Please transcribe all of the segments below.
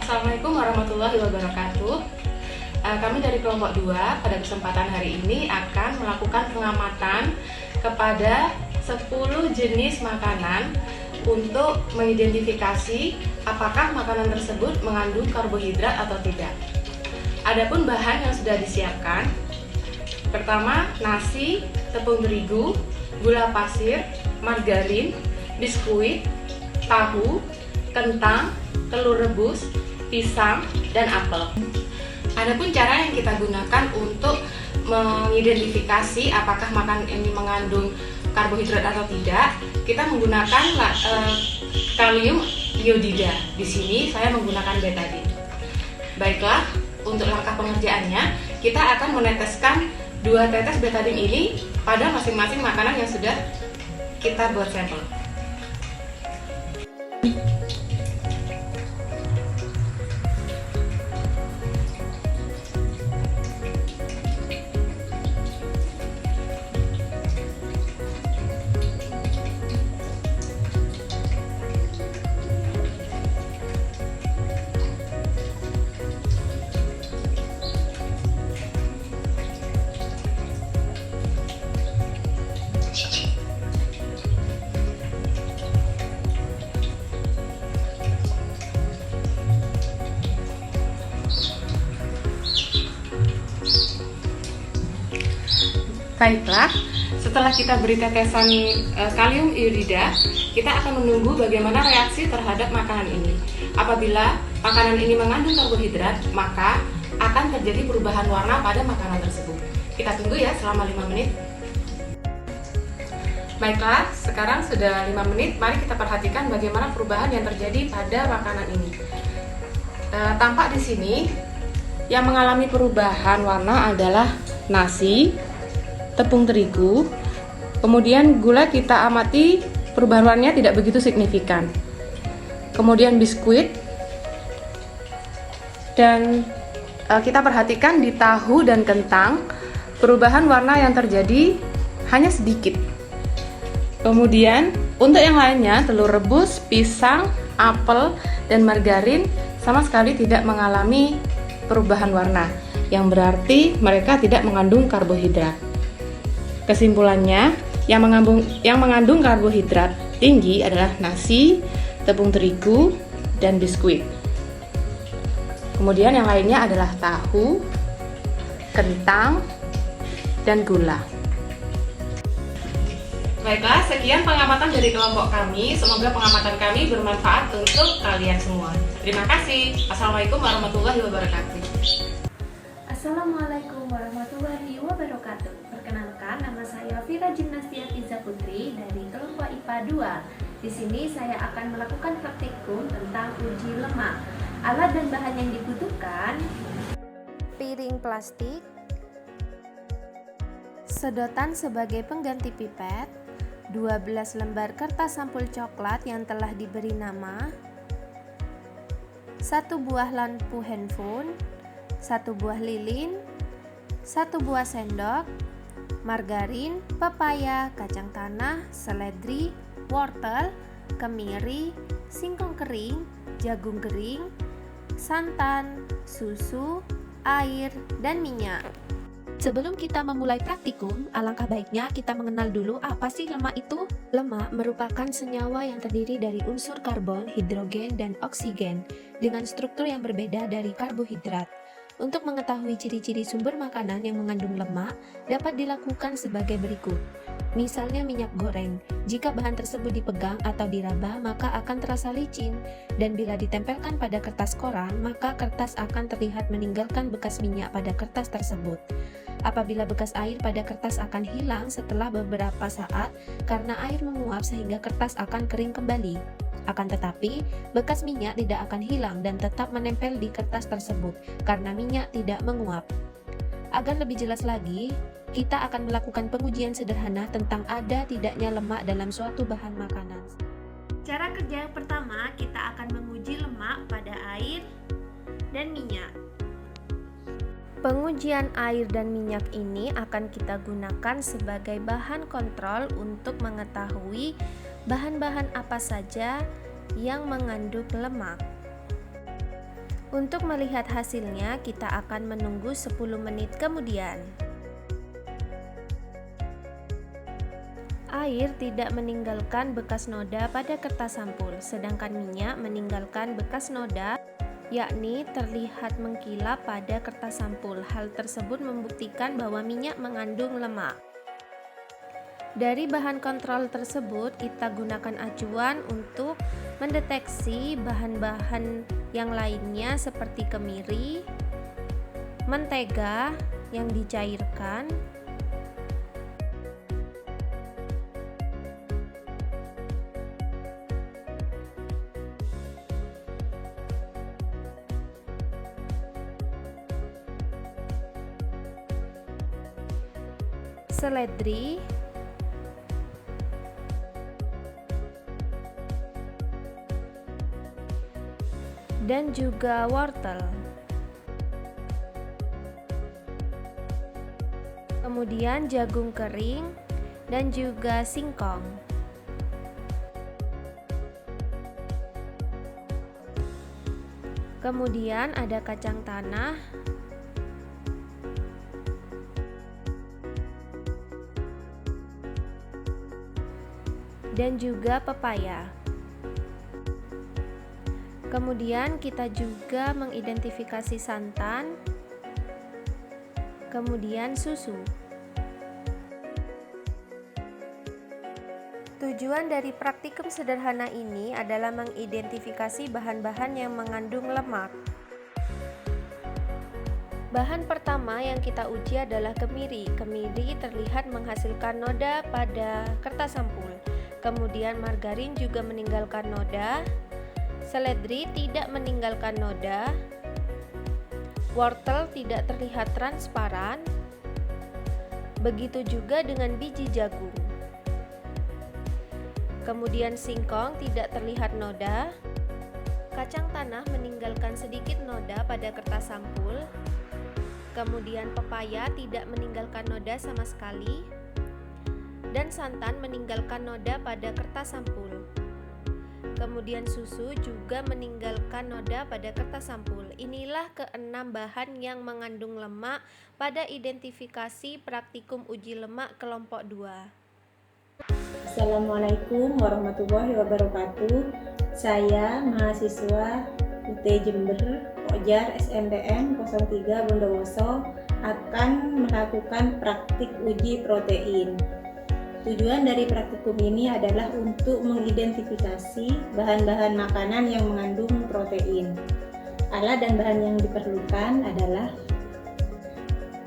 Assalamualaikum warahmatullahi wabarakatuh. Kami dari kelompok 2 pada kesempatan hari ini akan melakukan pengamatan kepada 10 jenis makanan untuk mengidentifikasi apakah makanan tersebut mengandung karbohidrat atau tidak. Adapun bahan yang sudah disiapkan, pertama nasi, tepung terigu, gula pasir, margarin, biskuit, tahu, kentang, telur rebus, pisang, dan apel. Adapun cara yang kita gunakan untuk mengidentifikasi apakah makanan ini mengandung karbohidrat atau tidak, kita menggunakan kalium iodida. Di sini saya menggunakan betadine. Baiklah, untuk langkah pengerjaannya, kita akan meneteskan 2 tetes betadine ini pada masing-masing makanan yang sudah kita buat sampel. Baiklah, setelah kita beri tetesan kalium iodida, kita akan menunggu bagaimana reaksi terhadap makanan ini. Apabila makanan ini mengandung karbohidrat, maka akan terjadi perubahan warna pada makanan tersebut. Kita tunggu ya selama 5 menit. Baiklah, sekarang sudah 5 menit, mari kita perhatikan bagaimana perubahan yang terjadi pada makanan ini. Tampak di sini yang mengalami perubahan warna adalah nasi, tepung terigu, kemudian gula kita amati perubahan warnanya tidak begitu signifikan. Kemudian biskuit, dan kita perhatikan di tahu dan kentang perubahan warna yang terjadi hanya sedikit. Kemudian untuk yang lainnya, telur rebus, pisang, apel, dan margarin sama sekali tidak mengalami perubahan warna, yang berarti mereka tidak mengandung karbohidrat. Kesimpulannya, yang mengandung karbohidrat tinggi adalah nasi, tepung terigu, dan biskuit. Kemudian yang lainnya adalah tahu, kentang, dan gula. Baiklah, sekian pengamatan dari kelompok kami. Semoga pengamatan kami bermanfaat untuk kalian semua. Terima kasih. Assalamualaikum warahmatullahi wabarakatuh. Assalamualaikum warahmatullahi wabarakatuh. Perkenalkan, nama saya Vira Gimnastia Tiza Putri dari kelompok IPA 2. Di sini saya akan melakukan praktikum tentang uji lemak. Alat dan bahan yang dibutuhkan: piring plastik, sedotan sebagai pengganti pipet, 12 lembar kertas sampul coklat yang telah diberi nama, 1 buah lampu handphone, 1 buah lilin, 1 buah sendok, margarin, pepaya, kacang tanah, seledri, wortel, kemiri, singkong kering, jagung kering, santan, susu, air, dan minyak. Sebelum kita memulai praktikum, alangkah baiknya kita mengenal dulu apa sih lemak itu. Lemak merupakan senyawa yang terdiri dari unsur karbon, hidrogen, dan oksigen dengan struktur yang berbeda dari karbohidrat. Untuk mengetahui ciri-ciri sumber makanan yang mengandung lemak, dapat dilakukan sebagai berikut. Misalnya minyak goreng, jika bahan tersebut dipegang atau diraba, maka akan terasa licin, dan bila ditempelkan pada kertas koran, maka kertas akan terlihat meninggalkan bekas minyak pada kertas tersebut. Apabila bekas air pada kertas akan hilang setelah beberapa saat karena air menguap sehingga kertas akan kering kembali. Akan tetapi, bekas minyak tidak akan hilang dan tetap menempel di kertas tersebut karena minyak tidak menguap. Agar lebih jelas lagi, kita akan melakukan pengujian sederhana tentang ada tidaknya lemak dalam suatu bahan makanan. Cara kerja yang pertama, kita akan menguji lemak pada air dan minyak. Pengujian air dan minyak ini akan kita gunakan sebagai bahan kontrol untuk mengetahui bahan-bahan apa saja yang mengandung lemak. Untuk melihat hasilnya, kita akan menunggu 10 menit kemudian. Air tidak meninggalkan bekas noda pada kertas sampul, sedangkan minyak meninggalkan bekas noda, yakni terlihat mengkilap pada kertas sampul. Hal tersebut membuktikan bahwa minyak mengandung lemak. Dari bahan kontrol tersebut, kita gunakan acuan untuk mendeteksi bahan-bahan yang lainnya seperti kemiri, mentega yang dicairkan, seledri, dan juga wortel. Kemudian jagung kering dan juga singkong. Kemudian ada kacang tanah, dan juga pepaya. Kemudian kita juga mengidentifikasi santan, kemudian susu. Tujuan dari praktikum sederhana ini adalah mengidentifikasi bahan-bahan yang mengandung lemak. Bahan pertama yang kita uji adalah kemiri. Kemiri terlihat menghasilkan noda pada kertas sampul. Kemudian margarin juga meninggalkan noda. Seledri tidak meninggalkan noda. Wortel tidak terlihat transparan. Begitu juga dengan biji jagung. Kemudian singkong tidak terlihat noda. Kacang tanah meninggalkan sedikit noda pada kertas sampul. Kemudian pepaya tidak meninggalkan noda sama sekali. Dan santan meninggalkan noda pada kertas sampul. Kemudian susu juga meninggalkan noda pada kertas sampul. Inilah keenam bahan yang mengandung lemak pada identifikasi praktikum uji lemak kelompok 2. Assalamualaikum warahmatullahi wabarakatuh. Saya mahasiswa UT Jember, Pokjar SMPN 03 Bondowoso akan melakukan praktik uji protein. Tujuan dari praktikum ini adalah untuk mengidentifikasi bahan-bahan makanan yang mengandung protein. Alat dan bahan yang diperlukan adalah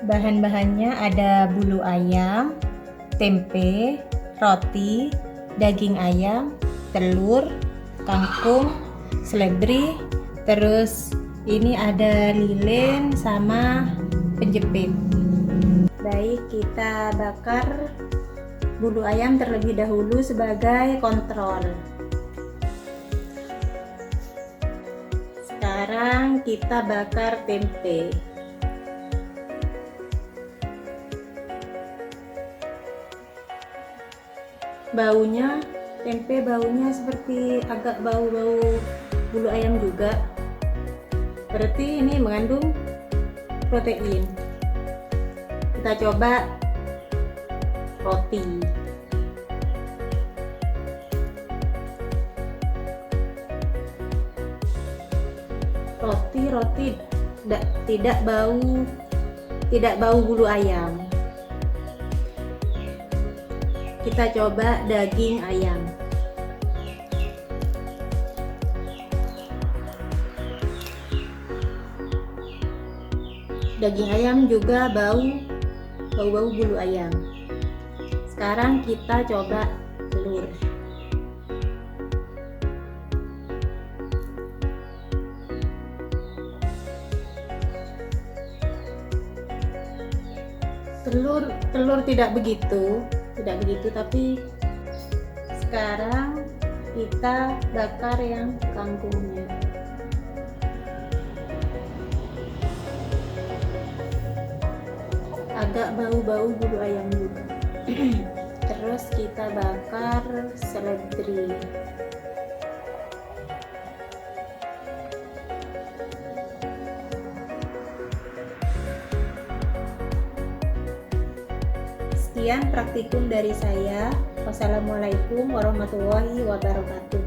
bahan-bahannya ada bulu ayam, tempe, roti, daging ayam, telur, kangkung, seledri, terus ini ada lilin sama penjepit. Baik, kita bakar bulu ayam terlebih dahulu sebagai kontrol. Sekarang kita bakar tempe. Baunya, tempe baunya seperti agak bau-bau bulu ayam juga. Berarti ini mengandung protein. Kita coba roti. Roti tidak bau bulu ayam. Kita coba daging ayam. Daging ayam juga bau-bau bulu ayam. Sekarang kita coba telur. Telur tidak begitu, tapi sekarang kita bakar yang kangkungnya. Agak bau-bau bulu ayam juga. Terus kita bakar seledri. Sekian praktikum dari saya. Wassalamualaikum warahmatullahi wabarakatuh.